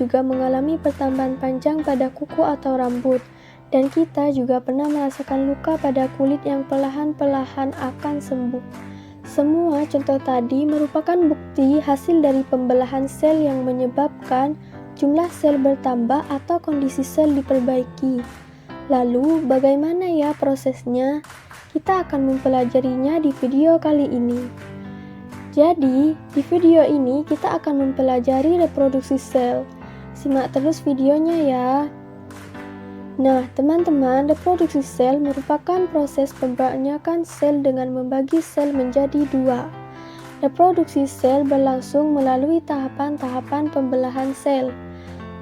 juga mengalami pertambahan panjang pada kuku atau rambut, dan kita juga pernah merasakan luka pada kulit yang perlahan-perlahan akan sembuh. Semua contoh tadi merupakan bukti hasil dari pembelahan sel yang menyebabkan jumlah sel bertambah atau kondisi sel diperbaiki. Lalu, bagaimana ya prosesnya? Kita akan mempelajarinya di video kali ini. Jadi, di video ini kita akan mempelajari reproduksi sel. Simak terus videonya ya. Nah, teman-teman, reproduksi sel merupakan proses pembanyakan sel dengan membagi sel menjadi dua. Reproduksi sel berlangsung melalui tahapan-tahapan pembelahan sel.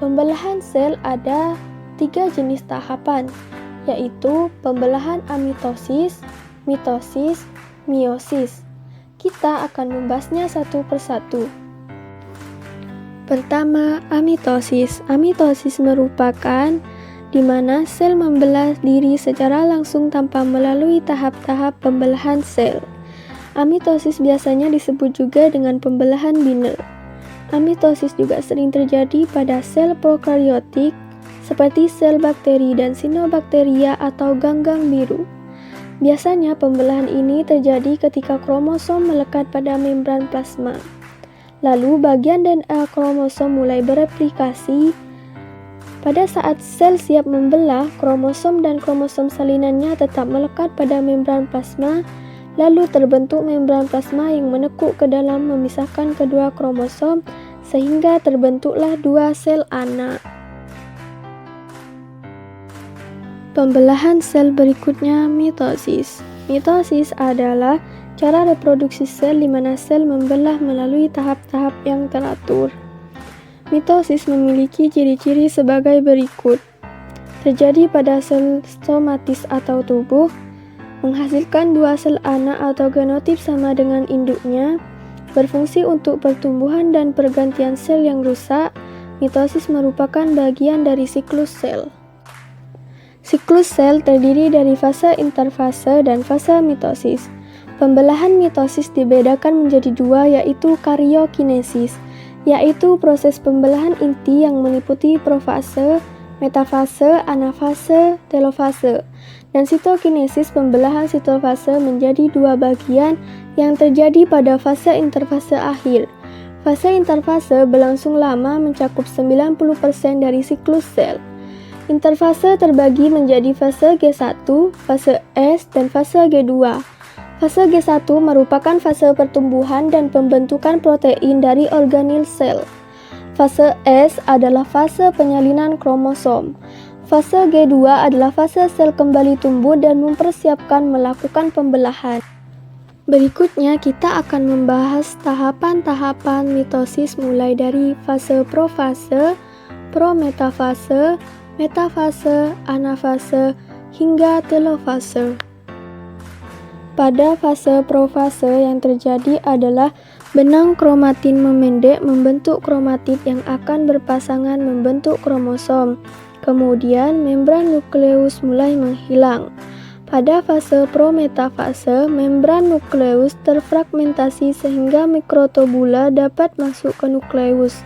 Pembelahan sel ada 3 jenis tahapan, yaitu pembelahan amitosis, mitosis, meiosis. Kita akan membahasnya satu persatu. Pertama, amitosis. Amitosis merupakan di mana sel membelah diri secara langsung tanpa melalui tahap-tahap pembelahan sel. Amitosis biasanya disebut juga dengan pembelahan biner. Amitosis juga sering terjadi pada sel prokaryotik seperti sel bakteri dan cyanobacteria atau ganggang biru. Biasanya pembelahan ini terjadi ketika kromosom melekat pada membran plasma. Lalu bagian DNA kromosom mulai bereplikasi. Pada saat sel siap membelah, kromosom dan kromosom salinannya tetap melekat pada membran plasma, lalu terbentuk membran plasma yang menekuk ke dalam memisahkan kedua kromosom, sehingga terbentuklah 2 sel anak. Pembelahan sel berikutnya, mitosis. Mitosis adalah cara reproduksi sel di mana sel membelah melalui tahap-tahap yang teratur. Mitosis memiliki ciri-ciri sebagai berikut. Terjadi pada sel somatis atau tubuh, menghasilkan 2 sel anak atau genotip sama dengan induknya, berfungsi untuk pertumbuhan dan pergantian sel yang rusak. Mitosis merupakan bagian dari siklus sel. Siklus sel terdiri dari fase interfase dan fase mitosis. Pembelahan mitosis dibedakan menjadi 2, yaitu karyokinesis, yaitu proses pembelahan inti yang meliputi profase, metafase, anafase, telofase, dan sitokinesis pembelahan sitofase menjadi 2 bagian yang terjadi pada fase interfase akhir. Fase interfase berlangsung lama mencakup 90% dari siklus sel. Interfase terbagi menjadi fase G1, fase S, dan fase G2. Fase G1 merupakan fase pertumbuhan dan pembentukan protein dari organel sel. Fase S adalah fase penyalinan kromosom. Fase G2 adalah fase sel kembali tumbuh dan mempersiapkan melakukan pembelahan. Berikutnya kita akan membahas tahapan-tahapan mitosis mulai dari fase profase, prometafase, metafase, anafase, hingga telofase. Pada fase profase yang terjadi adalah benang kromatin memendek membentuk kromatid yang akan berpasangan membentuk kromosom. Kemudian membran nukleus mulai menghilang. Pada fase prometafase, membran nukleus terfragmentasi sehingga mikrotubula dapat masuk ke nukleus.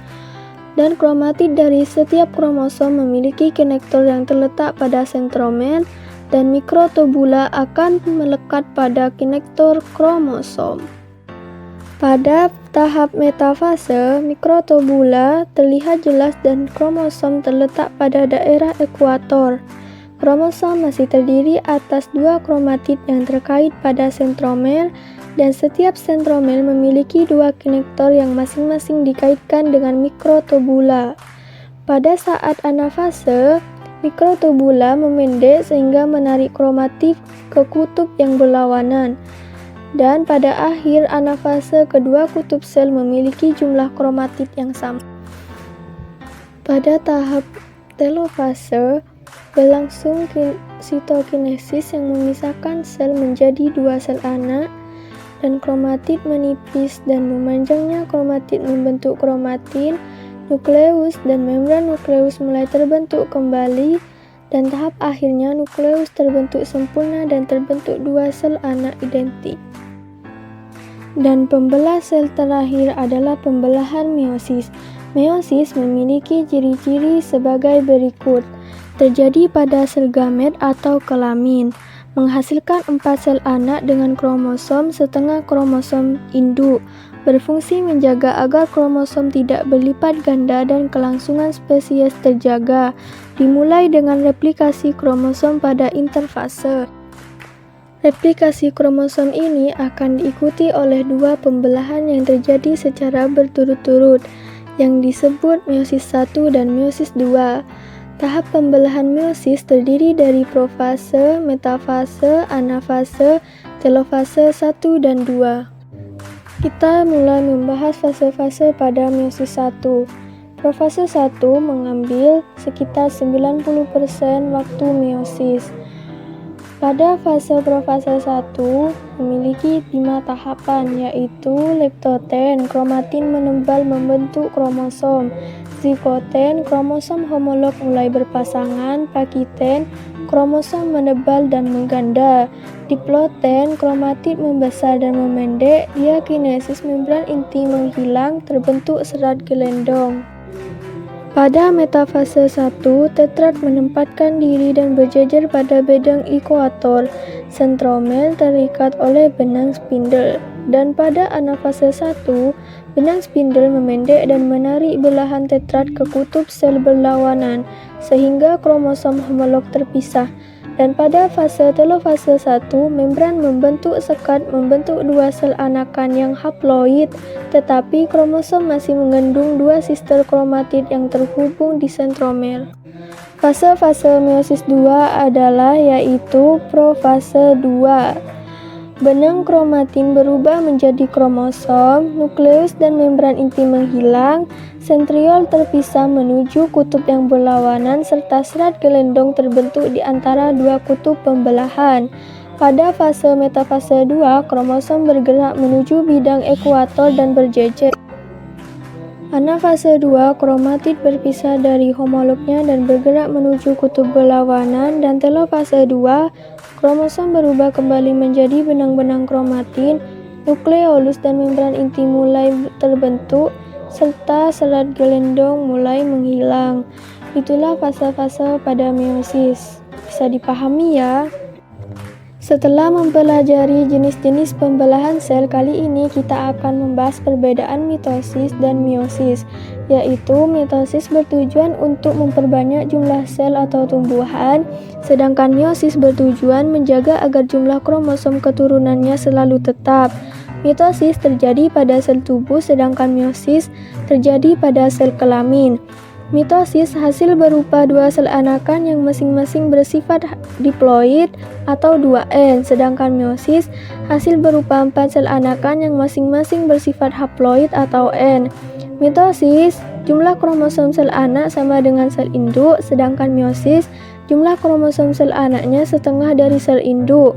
Dan kromatid dari setiap kromosom memiliki kinektor yang terletak pada sentromer, dan mikrotubula akan melekat pada kinektor kromosom. Pada tahap metafase, mikrotubula terlihat jelas dan kromosom terletak pada daerah ekuator. Kromosom masih terdiri atas 2 kromatid yang terkait pada sentromer, dan setiap sentromer memiliki 2 kinektor yang masing-masing dikaitkan dengan mikrotubula. Pada saat anafase, mikrotubula memendek sehingga menarik kromatid ke kutub yang berlawanan. Dan pada akhir anafase, kedua kutub sel memiliki jumlah kromatid yang sama. Pada tahap telofase, berlangsung sitokinesis yang memisahkan sel menjadi 2 sel anak, dan kromatid menipis dan memanjangnya kromatid membentuk kromatin, nukleus, dan membran nukleus mulai terbentuk kembali, dan tahap akhirnya nukleus terbentuk sempurna dan terbentuk 2 sel anak identik. Dan pembelah sel terakhir adalah pembelahan meiosis. Meiosis memiliki ciri-ciri sebagai berikut. Terjadi pada sel gamet atau kelamin, menghasilkan 4 sel anak dengan kromosom setengah kromosom induk, berfungsi menjaga agar kromosom tidak berlipat ganda dan kelangsungan spesies terjaga, dimulai dengan replikasi kromosom pada interfase. Replikasi kromosom ini akan diikuti oleh 2 pembelahan yang terjadi secara berturut-turut, yang disebut meiosis 1 dan meiosis 2. Tahap pembelahan meiosis terdiri dari profase, metafase, anafase, telofase 1 dan 2. Kita mulai membahas fase-fase pada meiosis 1. Profase 1 mengambil sekitar 90% waktu meiosis. Pada fase profase 1 memiliki 5 tahapan, yaitu leptoten, kromatin menebal membentuk kromosom, zikoten, kromosom homolog mulai berpasangan, pakiten, kromosom menebal dan mengganda, diploten, kromatid membesar dan memendek, diakinesis, membran inti menghilang, terbentuk serat gelendong. Pada metafase 1, tetrat menempatkan diri dan berjejer pada bedeng ekuator, sentromel terikat oleh benang spindle, dan pada anafase 1, benang spindle memendek dan menarik belahan tetrat ke kutub sel berlawanan, sehingga kromosom homolog terpisah. Dan pada fase telofase 1, membran membentuk sekat membentuk 2 sel anakan yang haploid, tetapi kromosom masih mengandung 2 sister kromatid yang terhubung di sentromel. Fase-fase meiosis 2 adalah yaitu profase 2. Benang kromatin berubah menjadi kromosom, nukleus dan membran inti menghilang, sentriol terpisah menuju kutub yang berlawanan, serta serat gelendong terbentuk di antara 2 kutub pembelahan. Pada fase metafase 2, kromosom bergerak menuju bidang ekuator dan berjejer. Anafase 2, kromatid berpisah dari homolognya dan bergerak menuju kutub berlawanan, dan telofase 2, kromosom berubah kembali menjadi benang-benang kromatin, nukleolus dan membran inti mulai terbentuk, serta serat gelendong mulai menghilang. Itulah fase-fase pada meiosis. Bisa dipahami ya? Setelah mempelajari jenis-jenis pembelahan sel, kali ini kita akan membahas perbedaan mitosis dan meiosis, yaitu mitosis bertujuan untuk memperbanyak jumlah sel atau tumbuhan, sedangkan meiosis bertujuan menjaga agar jumlah kromosom keturunannya selalu tetap. Mitosis terjadi pada sel tubuh, sedangkan meiosis terjadi pada sel kelamin. Mitosis hasil berupa 2 sel anakan yang masing-masing bersifat diploid atau 2N, sedangkan meiosis hasil berupa 4 sel anakan yang masing-masing bersifat haploid atau N. Mitosis, jumlah kromosom sel anak sama dengan sel induk, sedangkan meiosis, jumlah kromosom sel anaknya setengah dari sel induk.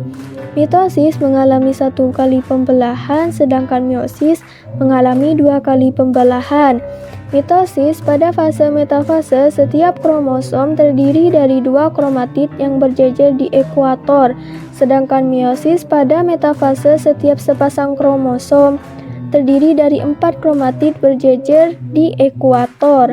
Mitosis mengalami 1 kali pembelahan, sedangkan meiosis mengalami 2 kali pembelahan. Mitosis pada fase metafase, setiap kromosom terdiri dari 2 kromatid yang berjejer di ekuator, sedangkan meiosis pada metafase setiap sepasang kromosom terdiri dari 4 kromatid berjejer di ekuator.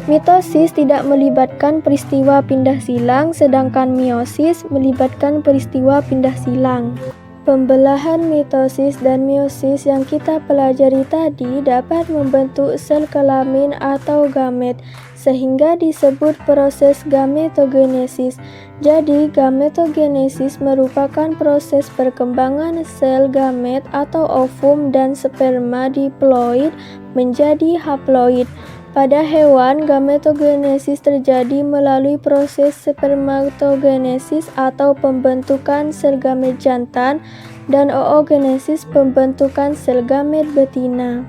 Mitosis tidak melibatkan peristiwa pindah silang, sedangkan meiosis melibatkan peristiwa pindah silang. Pembelahan mitosis dan meiosis yang kita pelajari tadi dapat membentuk sel kelamin atau gamet, sehingga disebut proses gametogenesis. Jadi, gametogenesis merupakan proses perkembangan sel gamet atau ovum dan sperma diploid menjadi haploid. Pada hewan, gametogenesis terjadi melalui proses spermatogenesis atau pembentukan sel gamet jantan dan oogenesis pembentukan sel gamet betina.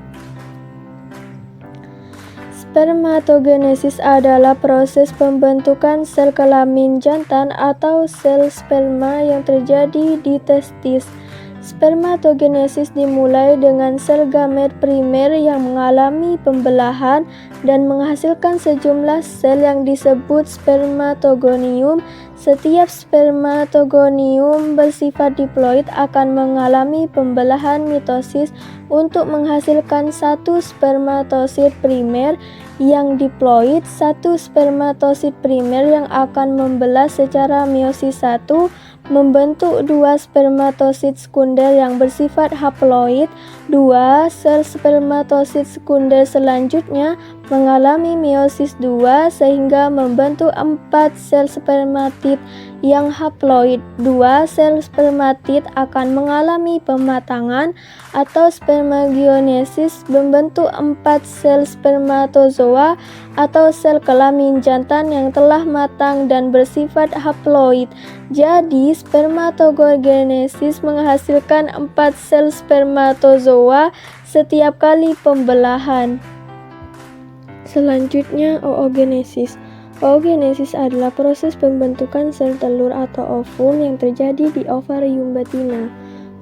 Spermatogenesis adalah proses pembentukan sel kelamin jantan atau sel sperma yang terjadi di testis. Spermatogenesis dimulai dengan sel gamet primer yang mengalami pembelahan dan menghasilkan sejumlah sel yang disebut spermatogonium. Setiap spermatogonium bersifat diploid akan mengalami pembelahan mitosis untuk menghasilkan 1 spermatosit primer yang diploid, satu spermatosit primer yang akan membelah secara meiosis 1 membentuk dua spermatosit sekunder yang bersifat haploid. Dua sel spermatosit sekunder selanjutnya mengalami meiosis 2 sehingga membentuk 4 sel spermatid yang haploid. Dua sel spermatid akan mengalami pematangan atau spermagionesis membentuk 4 sel spermatozoa atau sel kelamin jantan yang telah matang dan bersifat haploid. Jadi, spermatogenesis menghasilkan 4 sel spermatozoa setiap kali pembelahan. Selanjutnya, oogenesis. Oogenesis adalah proses pembentukan sel telur atau ovum yang terjadi di ovarium betina.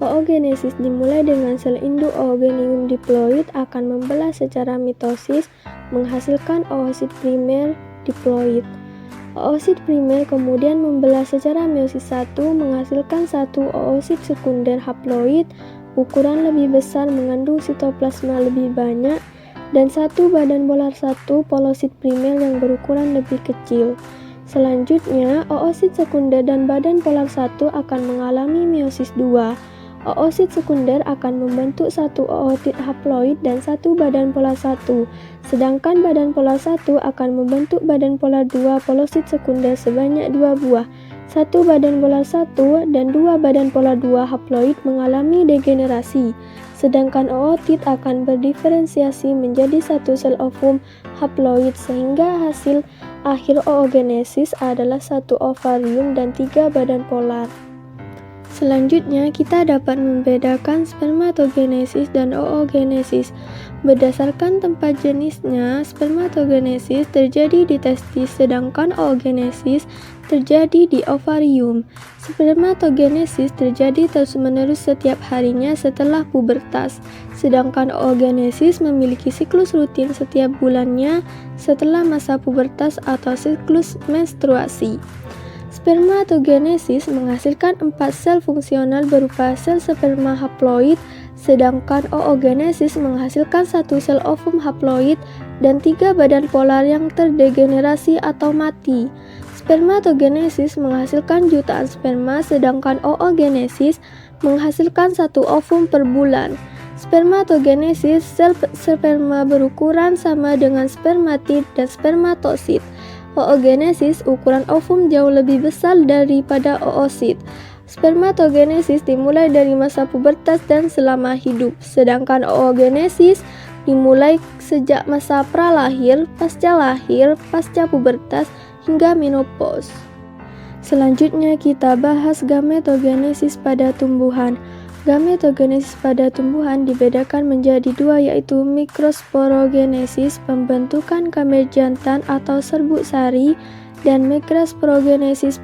Oogenesis dimulai dengan sel induk oogonium diploid akan membelah secara mitosis menghasilkan oosit primer diploid. Oosit primer kemudian membelah secara meiosis 1 menghasilkan satu oosit sekunder haploid ukuran lebih besar mengandung sitoplasma lebih banyak dan satu badan polar 1 polosit primer yang berukuran lebih kecil. Selanjutnya, oosit sekunder dan badan polar 1 akan mengalami meiosis 2. Oosit sekunder akan membentuk satu ootit haploid dan satu badan polar 1, sedangkan badan polar 1 akan membentuk badan polar 2 polosit sekunder sebanyak 2 buah. Satu badan polar 1 dan 2 badan polar 2 haploid mengalami degenerasi, sedangkan ootit akan berdiferensiasi menjadi satu sel ovum haploid sehingga hasil akhir oogenesis adalah satu ovarium dan 3 badan polar. Selanjutnya, kita dapat membedakan spermatogenesis dan oogenesis. Berdasarkan tempat jenisnya, spermatogenesis terjadi di testis, sedangkan oogenesis terjadi di ovarium. Spermatogenesis terjadi terus-menerus setiap harinya setelah pubertas, sedangkan oogenesis memiliki siklus rutin setiap bulannya setelah masa pubertas atau siklus menstruasi. Spermatogenesis menghasilkan 4 sel fungsional berupa sel sperma haploid, sedangkan oogenesis menghasilkan satu sel ovum haploid dan 3 badan polar yang terdegenerasi atau mati. Spermatogenesis menghasilkan jutaan sperma, sedangkan oogenesis menghasilkan satu ovum per bulan. Spermatogenesis, sel sperma berukuran sama dengan spermatid dan spermatosit. Oogenesis, ukuran ovum jauh lebih besar daripada oosit. Spermatogenesis dimulai dari masa pubertas dan selama hidup, sedangkan oogenesis dimulai sejak masa pralahir, pasca pubertas, hingga menopause. Selanjutnya kita bahas gametogenesis pada tumbuhan. Gametogenesis pada tumbuhan dibedakan menjadi dua, yaitu mikrosporogenesis, pembentukan gamet jantan atau serbuk sari, dan makrosporogenesis,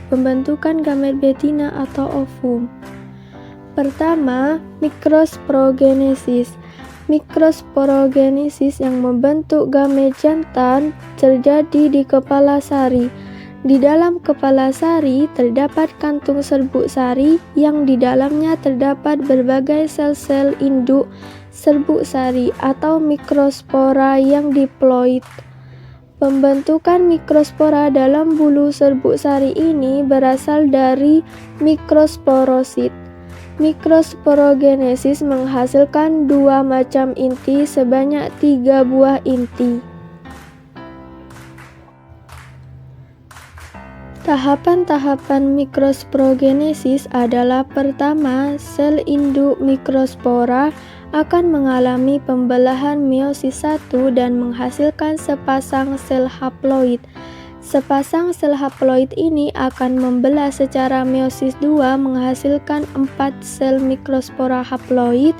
pembentukan gamet betina atau ovum. Pertama, mikrosporogenesis. Mikrosporogenesis yang membentuk gamet jantan terjadi di kepala sari. Di dalam kepala sari terdapat kantung serbuk sari yang di dalamnya terdapat berbagai sel-sel induk serbuk sari atau mikrospora yang diploid. Pembentukan mikrospora dalam bulu serbuk sari ini berasal dari mikrosporosit. Mikrosporogenesis menghasilkan 2 macam inti sebanyak 3 buah inti. Tahapan-tahapan mikrosporogenesis adalah: pertama, sel induk mikrospora akan mengalami pembelahan meiosis 1 dan menghasilkan sepasang sel haploid. Sepasang sel haploid ini akan membelah secara meiosis 2 menghasilkan 4 sel mikrospora haploid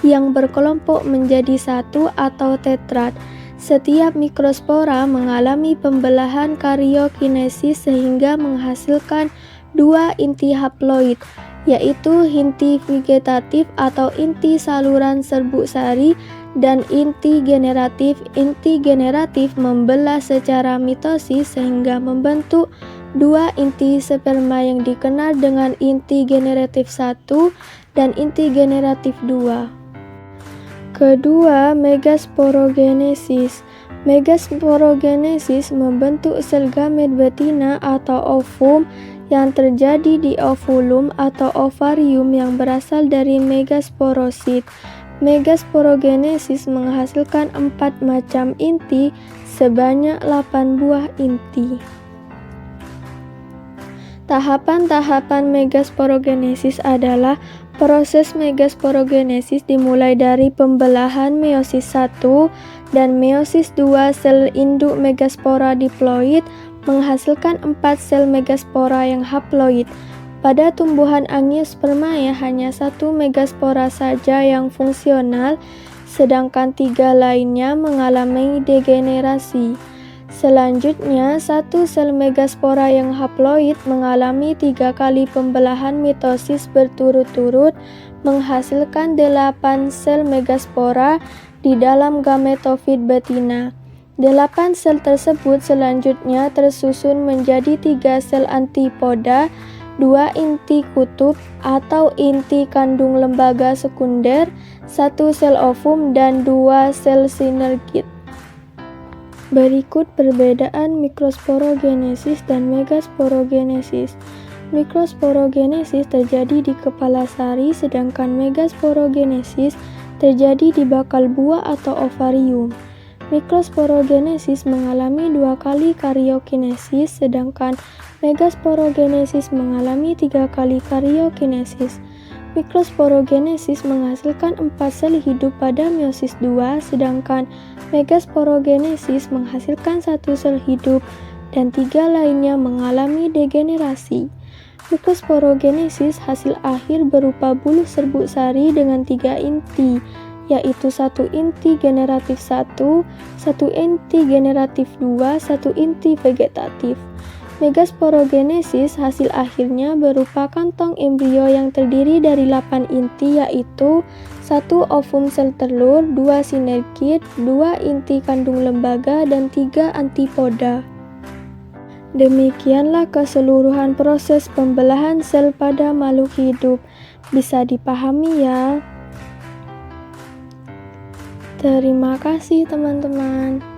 yang berkelompok menjadi satu atau tetrad. Setiap mikrospora mengalami pembelahan karyokinesis sehingga menghasilkan 2 inti haploid, yaitu inti vegetatif atau inti saluran serbuk sari dan inti generatif. Inti generatif membelah secara mitosis sehingga membentuk 2 inti sperma yang dikenal dengan inti generatif 1 dan inti generatif 2. Kedua, megasporogenesis. Megasporogenesis membentuk sel gamet betina atau ovum yang terjadi di ovulum atau ovarium yang berasal dari megasporosit. Megasporogenesis menghasilkan 4 macam inti sebanyak 8 buah inti. Tahapan-tahapan megasporogenesis adalah proses megasporogenesis dimulai dari pembelahan meiosis 1 dan meiosis 2 sel induk megaspora diploid menghasilkan 4 sel megaspora yang haploid. Pada tumbuhan Angiospermae hanya 1 megaspora saja yang fungsional, sedangkan 3 lainnya mengalami degenerasi. Selanjutnya, 1 sel megaspora yang haploid mengalami 3 kali pembelahan mitosis berturut-turut menghasilkan 8 sel megaspora di dalam gametofit betina. 8 sel tersebut selanjutnya tersusun menjadi 3 sel antipoda, 2 inti kutub atau inti kandung lembaga sekunder, 1 sel ovum dan 2 sel sinergit. Berikut perbedaan mikrosporogenesis dan megasporogenesis. Mikrosporogenesis terjadi di kepala sari, sedangkan megasporogenesis terjadi di bakal buah atau ovarium. Mikrosporogenesis mengalami 2 kali kariokinesis, sedangkan megasporogenesis mengalami 3 kali kariokinesis. Mikrosporogenesis menghasilkan 4 sel hidup pada meiosis 2, sedangkan megasporogenesis menghasilkan 1 sel hidup dan 3 lainnya mengalami degenerasi. Mikrosporogenesis hasil akhir berupa buluh serbuk sari dengan 3 inti, yaitu 1 inti generatif 1, 1 inti generatif 2, 1 inti vegetatif. Megasporogenesis hasil akhirnya berupa kantong embrio yang terdiri dari 8 inti, yaitu 1 ovum sel telur, 2 sinergit, 2 inti kandung lembaga, dan 3 antipoda. Demikianlah keseluruhan proses pembelahan sel pada makhluk hidup. Bisa dipahami ya? Terima kasih teman-teman.